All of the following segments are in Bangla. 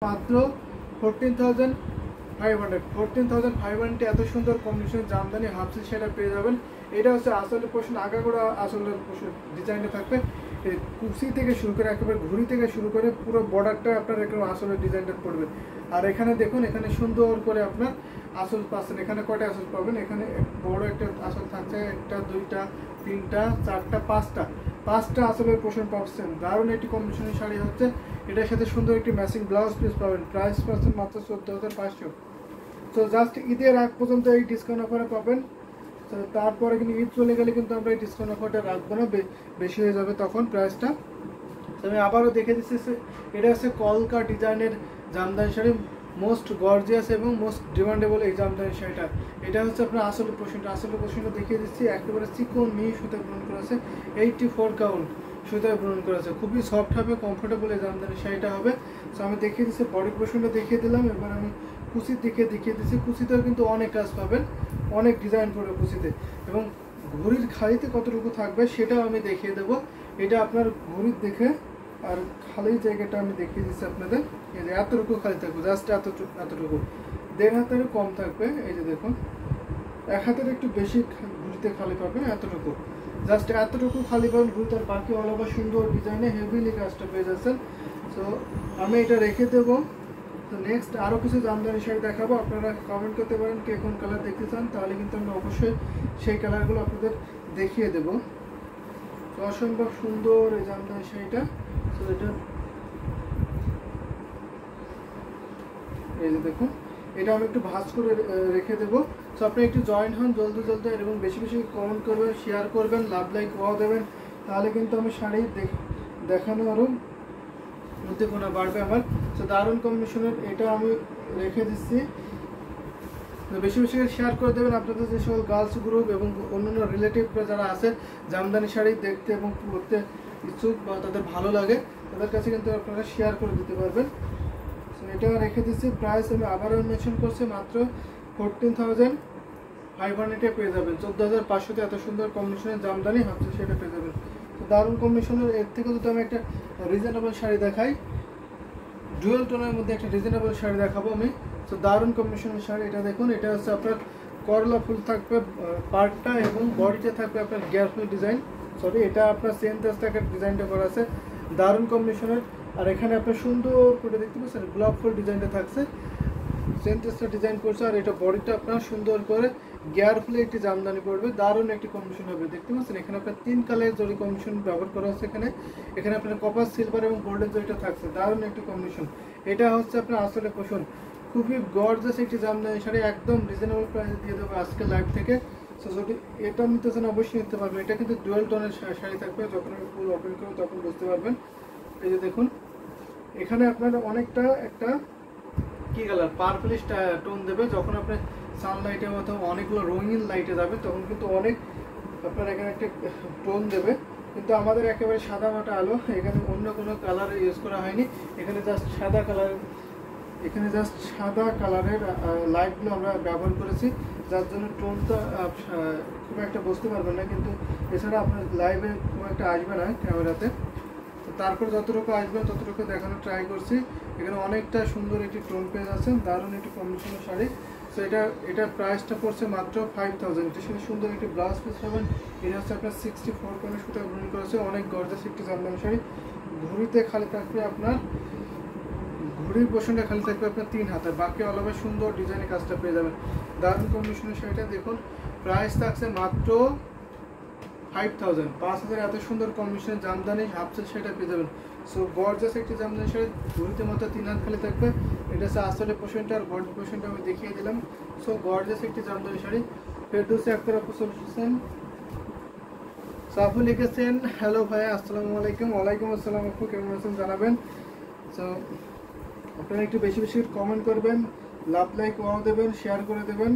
মাত্র 14,500 এত সুন্দর কম্বিনেশন জামদানি হাফ সিল্ক সেটা পেয়ে যাবেন। এটা হচ্ছে আসলে পোর্শন, আগাগোড়া আসলে পোর্শন ডিজাইনটা থাকবে কুচি থেকে শুরু করে একেবারে ঘুড়ি থেকে শুরু করে পুরো বর্ডারটা আপনার এরকম আসলে ডিজাইনটা পড়বে। আর এখানে দেখুন, এখানে সুন্দর করে আপনার আসল পাচ্ছেন। এখানে কয়টা আসল পাবেন? এখানে বড় একটা আসল থাকছে, একটা, দুইটা, তিনটা, চারটা, পাঁচটা আসলের পোর্শন পাচ্ছেন। দারুণ একটি কম্বিনেশনের শাড়ি হচ্ছে। এটার সাথে সুন্দর একটি ম্যাচিং ব্লাউজ পিস পাবেন। প্রাইস পাচ্ছেন মাত্র 14,500। তো জাস্ট ঈদের আগ পর্যন্ত এই ডিসকাউন্ট অফারে পাবেন। তো তারপরে কিন্তু ঈদ চলে গেলে কিন্তু আমরা এই ডিসকাউন্ট অফারটা রাখবো না, বেশি হয়ে যাবে তখন প্রাইসটা। তো আমি আবারও দেখে দিচ্ছি, এটা হচ্ছে কলকা ডিজাইনের জামদানি শাড়ি, মোস্ট গর্জিয়াস এবং মোস্ট ডিমান্ডেবল এই জামদানি শাড়িটা। এটা হচ্ছে আপনার আসলে পোর্শনটা দেখিয়ে দিচ্ছি। একেবারে চিকন মিহি সুতা বুনন করেছে, 84 কাউন্ট সুতায় বুনন করেছে। খুবই সফট হবে, কমফোর্টেবল এই জামদানি শাড়িটা হবে। সো আমি দেখিয়ে দিচ্ছি, বডি পোর্শনটা দেখিয়ে দিলাম। এবার আমি কুচির দিকে দেখিয়ে দিচ্ছি। কুচিতেও কিন্তু অনেক কাজ পাবেন, অনেক ডিজাইন পড়বে কুচিতে, এবং ঘড়ির খালিতে কতটুকু থাকবে সেটাও আমি দেখিয়ে দেবো। এটা আপনার ঘড়ির দেখে আর খালি জায়গাটা আমি দেখিয়ে দিচ্ছি আপনাদের। এই যে এতটুকু খালি থাকবে, জাস্ট এতটুকু, 1.5 হাতেরও কম থাকবে। এই যে দেখুন, 1 হাতের একটু বেশি ঘুরিতে খালি পাবেন, এতটুকু, জাস্ট এতটুকু খালি পাবেন ঘুরিতে। আর বাকি অল ওভার সুন্দর ডিজাইনে হেভিলি কাজটা পেয়ে যাচ্ছেন। সো আমি এটা রেখে দেবো। তো নেক্সট আরও কিছু জামদানি শাড়ি দেখাবো। আপনারা কমেন্ট করতে পারেন কে কোন কালার দেখতে চান, তাহলে কিন্তু আমি অবশ্যই সেই কালারগুলো আপনাদের দেখিয়ে দেবো। তো অসম্ভব সুন্দর এই জামদানি শাড়িটা। তো এটা এই যে দেখুন, এটা আমি একটু ভাঁজ করে রেখে দেবো। সো আপনি একটু জয়েন হন জলদি এবং বেশি বেশি কমেন্ট করবেন, শেয়ার করবেন, লাভ লাইক ওয়াও দেবেন, তাহলে কিন্তু আমি শাড়ি দেখানো আরও উদ্দীপনা বাড়বে আমার। তো দারুণ কম্বিনেশনের এটা আমি রেখে দিচ্ছি। বেশি বেশি শেয়ার করে দেবেন আপনাদের যে সকল গার্লস গ্রুপ এবং অন্যান্য রিলেটিভরা যারা আছে জামদানি শাড়ি দেখতে এবং পরতে ইচ্ছুক বা তাদের ভালো লাগে, তাদের কাছে কিন্তু আপনারা শেয়ার করে দিতে পারবেন। সো এটা রেখে দিচ্ছি। প্রাইস আমি আবারও মেনশন করছি, মাত্র 14,500 পেয়ে যাবেন। 14,500 এত সুন্দর কম্বিনেশনের জামদানি ভাবছি সেটা পেয়ে যাবেন। তো দারুণ কম্বিনেশনের। এর থেকে যদি আমি একটা রিজনেবল শাড়ি দেখাই, ডুয়েল টোনের মধ্যে একটা রিজনেবল শাড়ি দেখাবো আমি। তো দারুণ কম্বিনেশনের শাড়ি। এটা দেখুন, এটা হচ্ছে আপনার করলা ফুল থাকবে পার্টটা, এবং বডিতে থাকবে আপনার গিয়ার ফুল ডিজাইন, এটা আপনার সেন্টাস টাকার ডিজাইনটা করা আছে, দারুণ কম্বিনেশনের। আর এখানে আপনার সুন্দর করে দেখতে পাচ্ছেন গোলাপ ফুল ডিজাইনটা থাকছে, সেন্টাসটা ডিজাইন করছে। আর এটা বডিটা আপনার সুন্দর করে গিয়ার ফুলে একটি জামদানি পড়বে, দারুণ একটি কম্বিনেশন হবে। দেখতে পাচ্ছেন এখানে আপনার 3 কালারের জরি কম্বিনেশন ব্যবহার করা হচ্ছে। এখানে আপনার কপার, সিলভার এবং গোল্ডেন জরিটা থাকছে, দারুণ একটি কম্বিনেশন। এটা হচ্ছে আপনার আসলে পোষণ, খুবই গর্জাস একটি জামদানি শাড়ি, একদম রিজনেবল প্রাইসে দিয়ে দেবো আজকে লাইভ থেকে। সো যদি এটা নিতে চান অবশ্যই নিতে পারবেন। এটা কিন্তু ডুয়েল টোনের শাড়ি থাকবে, যখন আমি ফুল ওপেন করবো তখন বুঝতে পারবেন। এই যে দেখুন, এখানে আপনার অনেকটা একটা কি কালার পার্পলিশ টোন দেবে। যখন আপনার সানলাইটে অথবা অনেকগুলো রঙিন লাইটে যাবে তখন কিন্তু অনেক আপনার এখানে একটা টোন দেবে। কিন্তু আমাদের একেবারে সাদা মাটা আলো, এখানে অন্য কোনো কালার ইউজ করা হয়নি। এখানে জাস্ট সাদা কালারের লাইটগুলো আমরা ব্যবহার করেছি, যার জন্য টোনটা খুব একটা বুঝতে পারবেন না। কিন্তু এছাড়া আপনার লাইভে খুব একটা আসবে না ক্যামেরাতে। তারপর যতটুকু আসবে ততটুকু দেখানোর ট্রাই করছি। এখানে অনেকটা সুন্দর একটি টোন পেয়ে যাচ্ছেন, দারুণ একটি কম্বিনেশনের শাড়ি। সো এটা প্রাইসটা পড়ছে মাত্র 5,000। এটার সাথে সুন্দর একটি ব্লাউজ পিস পাবেন। এটা হচ্ছে আপনার 64 কোণের সুতা বুনন করেছে, অনেক গর্জাস একটি জামদানি শাড়ি। ঘুড়িতে খালি থাকবে আপনার, ঘুড়ির পোর্শনটা খালি থাকবে আপনার 3 হাতের, বাকি অল ওভার সুন্দর ডিজাইনের কাজটা পেয়ে যাবেন। দারুণ কম্বিনেশনের শাড়িটা দেখুন, প্রাইস থাকছে মাত্র 5,000। 5,000 এত সুন্দর কম্বিনেশনের জামদানি হাফ সিল্ক শাড়িটা পেয়ে যাবেন। সো গর্জাস একটি জামদানি শাড়ি, ঘুরিতে মাত্র 3 হাত খালি থাকবে। এটা হচ্ছে আসলে পোর্শনটা, আর বডি পোর্শনটা আমি দেখিয়ে দিলাম। সো গর্জাস একটি জামদানি শাড়ি। ফেরদৌসী আক্তার আপু সলিউশন সাফু লিখেছেন, হ্যালো ভাইয়া, আসসালামু আলাইকুম। ওয়ালাইকুম আসসালাম আপু, কেমন আছেন জানাবেন। সো আপনারা একটু বেশি বেশি কমেন্ট করবেন, লাভ লাইক ওয়াও দেবেন, শেয়ার করে দেবেন,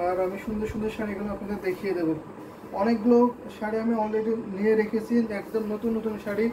আর আমি সুন্দর সুন্দর শাড়িগুলো আপনাদের দেখিয়ে দেবো। অনেকগুলো শাড়ি আমি অলরেডি নিয়ে রেখেছি, একদম নতুন নতুন sari.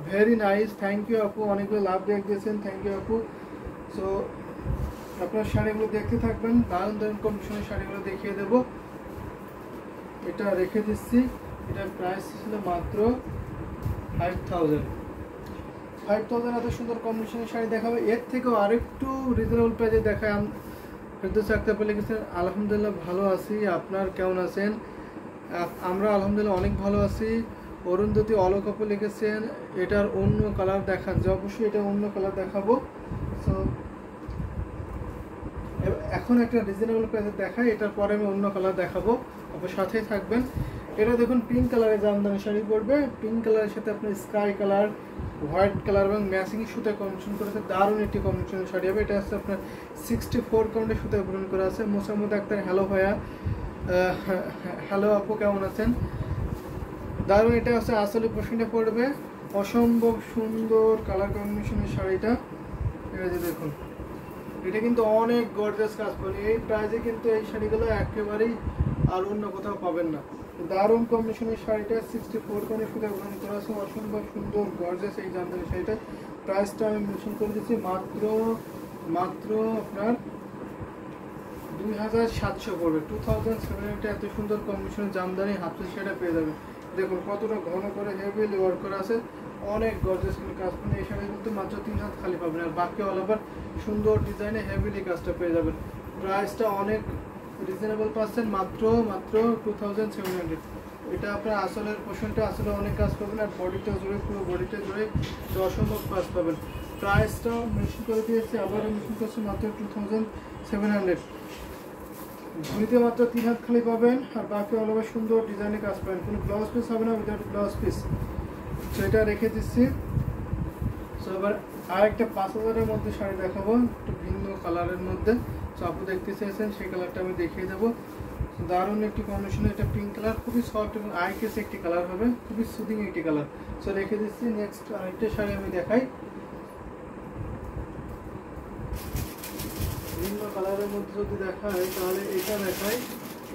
Very nice, thank you আপু, অনেকগুলো লাভ দিয়েছেন, থ্যাংক ইউ আপু। সো আপনার শাড়িগুলো দেখতে থাকবেন, দারুণ দারুণ কম্বিনেশনের শাড়িগুলো দেখিয়ে দেবো। এটা রেখে দিচ্ছি। এটার প্রাইস ছিল মাত্র 5,000। 5000 এত সুন্দর কম্বিনেশনের শাড়ি দেখাবো। এর থেকেও আরেকটু রিজনেবল প্রাইসে দেখায়। ফেরদৌস আক্তার আপু লিখেছেন আলহামদুলিল্লাহ ভালো আছি, আপনার কেমন আছেন? আমরা আলহামদুলিল্লাহ অনেক ভালো আছি। অরুন্ধতী অলোক আপু লিখেছেন এটার অন্য কালার দেখান, যে অবশ্যই এটা অন্য কালার দেখাবো। সো এখন একটা রিজনেবল প্রাইসে দেখাই, এটার পরে আমি অন্য কালার দেখাবো, আপনার সাথেই থাকবেন। এটা দেখুন পিঙ্ক কালারের জামদানি শাড়ি পরবে, পিঙ্ক কালারের সাথে আপনার স্কাই কালার, হোয়াইট কালার এবং ম্যাচিং সুতা কম্বিনেশন করেছে, দারুণ একটি কম্বিনেশনের শাড়ি হবে। এটা হচ্ছে আপনার 64 কাউন্টের সুতা পূরণ করা আছে। মোসাম্মদ আক্তার হ্যালো ভাইয়া, হ্যালো আপু কেমন আছেন? দারুণ, এটা হচ্ছে আসলে পোশাকটা পড়বে, অসম্ভব সুন্দর কালার কম্বিনেশনের শাড়িটা। এই যে দেখুন, এটা কিন্তু অনেক গর্জাস কাজ করে। এই প্রাইসে কিন্তু এই শাড়িগুলো একেবারেই আর অন্য কোথাও পাবেন না। দারুণ কম্বিনেশনের শাড়িটা 64 কোণে সুতা পূরণ করা আছে, অসম্ভব সুন্দর গর্জাস এই জামদানি শাড়িটা। প্রাইসটা আমি মেনশন করে দিচ্ছি মাত্র আপনার 2700 পড়বে, 2700। এত সুন্দর কম্বিনেশনের জামদানি হাফ সিল্ক শাড়িটা পেয়ে যাবেন। দেখুন কতটা ঘন করে হেভি ওয়ার্ক করা আছে, অনেক গর্জাস কিন্তু কাজ করে। এই শাড়ি কিন্তু মাত্র 3 হাত খালি পাবেন, আর বাকি অল ওভার সুন্দর ডিজাইনে হেভিলি কাজটা পেয়ে যাবেন। প্রাইসটা অনেক রিজনেবল পাচ্ছেন, মাত্র 2700। এটা আপনার আসলের পোর্শনটা আসলে অনেক কাজ পাবেন, আর বডিটা জুড়ে পুরো বডিটা জুড়ে অসম্ভব কাজ পাবেন। প্রাইসটা মেনশন করে দিয়েছি, আবার মেনশন করছি মাত্র 2700। ঘুরিতে মাত্র 3 হাত খালি পাবেন, আর বাকি অল ওভার সুন্দর ডিজাইনে কাজ পাবেন। কোনো ব্লাউজ পিস হবে না, উইদাউট ব্লাউজ পিস। সেটা রেখে দিচ্ছি। সো এবার আরেকটা 5000-এর মধ্যে শাড়ি দেখাবো, একটু ভিন্ন কালারের মধ্যে। সো আপু দেখতে চাইছেন সেই কালারটা আমি দেখিয়ে দেবো। দারুণ একটি কম্বিনেশন, এটা পিঙ্ক কালার, খুবই সফট এবং আই কেস একটি কালার হবে, খুবই সুদিং একটি কালার। সো রেখে দিচ্ছি। নেক্সট আরেকটা শাড়ি আমি দেখাই, ভিন্ন কালারের মধ্যে যদি দেখায় তাহলে এটা দেখাই।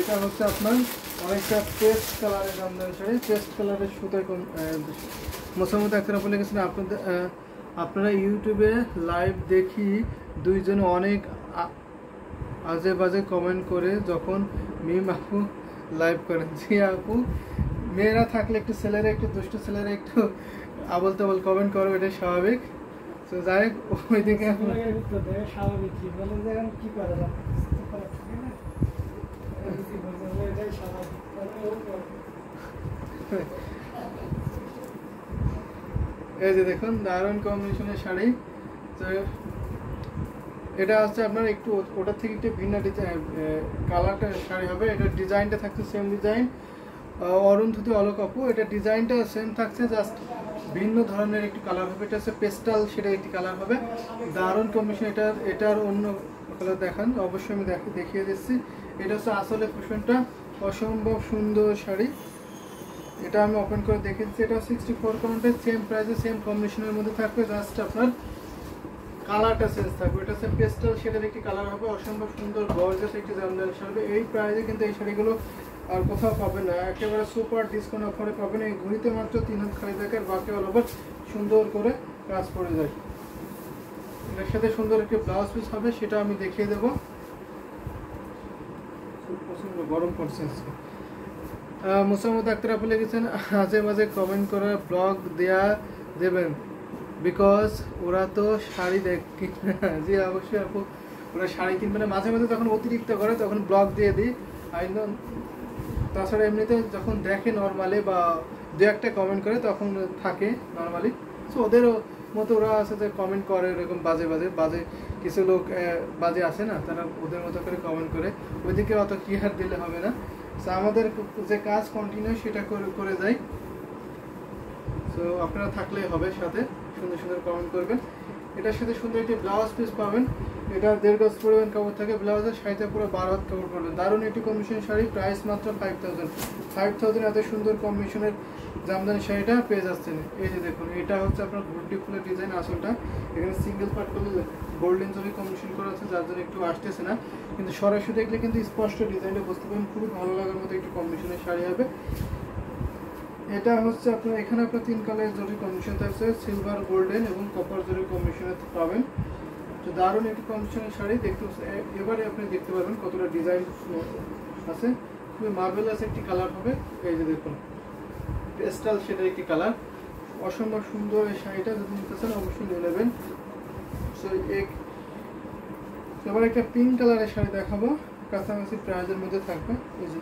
এটা হচ্ছে আপনার অনেকটা পেস্ট কালারের জামদানি শাড়ি, পেস্ট কালারের সুতায় মোসাম্মদ আক্তার আপু লিখেছেন আপনারা ইউটিউবে লাইভ দেখি দুইজনে অনেক আজে বাজে কমেন্ট করে যখন মিম আপু লাইভ করেন। জি আপু, মেয়েরা থাকলে একটু ছেলেরা, একটু দুষ্ট ছেলেরা একটু আবল তাবল কমেন্ট করো, এটাই স্বাভাবিক। তো যাই হোক, ওইদিকে স্বাভাবিক কি বলে দেখেন কি করা যায়, এই যে দেখুন দারুণ কম্বিনেশনের শাড়ি। তো এটা হচ্ছে আপনার একটু ওটার থেকে একটু ভিন্ন ডিজাইন কালারটা শাড়ি হবে। এটা ডিজাইনটা থাকছে সেম ডিজাইন, অরুন্ধতী অলোক আপু, এটা ডিজাইনটা সেম থাকছে, জাস্ট ভিন্ন ধরনের একটি কালার হবে। এটা হচ্ছে পেস্টাল, সেটা একটি কালার হবে। দারুণ কম্বিনেশন। এটার অন্য কালার দেখান, অবশ্যই আমি দেখিয়ে দিচ্ছি। এটা হচ্ছে আসলে পোর্শনটা, অসম্ভব সুন্দর শাড়ি। এটা আমি ওপেন করে দেখিয়ে দিচ্ছি। এটা 64 কাউন্টের, সেম প্রাইসে সেম কম্বিনেশনের মধ্যে থাকবে, জাস্ট আপনার কালারটা চেঞ্জ থাকবে। এটা হচ্ছে পেস্টাল শেডের একটি কালার হবে, অসম্ভব সুন্দর গর্জাস একটি জামদানি শাড়ি। এই প্রাইসে কিন্তু এই শাড়িগুলো আর কোথাও পাবেন না, একেবারে সুপার ডিসকাউন্ট অফারে পাবেন। এই ঘুরিতে মাত্র 3 হাত খালি থাকে, আর বাকি অল ওভার সুন্দর করে কাজ পড়ে যায়। এর সাথে সুন্দর একটি ব্লাউজ পিস হবে, সেটা আমি দেখিয়ে দেবো। প্রচন্ড গরম পড়ছে। মোসাম্মদ আক্তার আপু লিখেছেন আজে বাজে কমেন্ট করা ব্লগ দেবেন, বিকজ ওরা তো শাড়ি দেখে। জি অবশ্যই আপু, ওরা শাড়ি কিনবে না, মাঝে মাঝে যখন অতিরিক্ত করে তখন ব্লগ দিয়ে দিই। তাছাড়া এমনিতে যখন দেখে নর্মালি বা দু একটা কমেন্ট করে তখন থাকে নর্মালি। সো ওদেরও মতো ওরা আছে যে কমেন্ট করে এরকম বাজে কিছু লোক বাজে আসে না, তারা ওদের মতো করে কমেন্ট করে, ওইদিকে অত কি হার দিলে হবে না। সো আমাদের যে কাজ কন্টিনিউ সেটা করে যাই। সো আপনারা থাকলেই হবে, সাথে সুন্দর সুন্দর কমেন্ট করবেন। এটার সাথে সুন্দর একটি ব্লাউজ পিস পাবেন, এটা 1.5 গজ পরিমাণ কাপড় থাকে, ব্লাউজের শাড়িতে পুরো 12 হাত কাপড় পাবেন। দারুণ একটি কম্বিনেশন শাড়ি, প্রাইস মাত্র 5000। এত সুন্দর কম্বিনেশনের জামদানি শাড়িটা পেয়ে যাচ্ছেন। এই যে দেখুন, এটা হচ্ছে আপনার ঘুরটি ফুলের ডিজাইন আসলটা, এখানে সিঙ্গেল পার্ট করলে গোল্ডেন জরি কম্বিনেশন করা আছে, যার জন্য একটু আসতেছে না, কিন্তু সরাসরি দেখলে কিন্তু স্পষ্ট ডিজাইনটা বুঝতে পারেন। খুবই ভালো লাগার মতো একটি কম্বিনেশনের শাড়ি হবে। এটা হচ্ছে আপনার এখানে আপনার 3 কালারের জরি কম্বিনেশন থাকছে, সিলভার, গোল্ডেন এবং কপার জরি কম্বিনেশনে পাবেন। তো দারুণ একটি কম্বিনেশনের শাড়ি দেখতে, এবারে আপনি দেখতে পাবেন কতটা ডিজাইন আছে। খুবই মার্ভেলাস একটি কালার হবে। এই যে দেখুন, পেস্টাল শেডের একটি কালার, অসম্ভব সুন্দর এই শাড়িটা, যদি নিতে চান অবশ্যই নিয়ে নেবেন। সো এবার একটা পিঙ্ক কালারের শাড়ি দেখাবো, কাছাকাছি প্রাইজের মধ্যে থাকবে। এই যে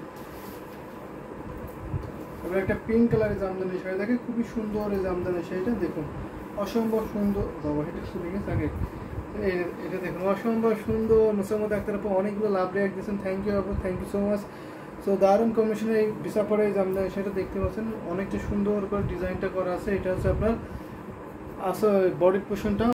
এবার একটা পিঙ্ক কালারের জামদানি শাড়ি দেখে, খুবই সুন্দর এই জামদানি শাড়িটা দেখুন, অসম্ভব সুন্দর। বাবা এটা খুলে গেছে আগে, এটা দেখুন অসম্ভব সুন্দর। নুসরাত আক্তার আপু অনেকগুলো লাভ রেয়াক্ট দিয়েছেন, থ্যাংক ইউ আপু, thank you so much. So দারুণ কম্বিনেশনে এই বিশা পরে এই জামদানি শাড়িটা দেখতে পাচ্ছেন, অনেকটা সুন্দর করে ডিজাইনটা করা আছে। এটা হচ্ছে আপনার আসলে বডি পোর্শনটা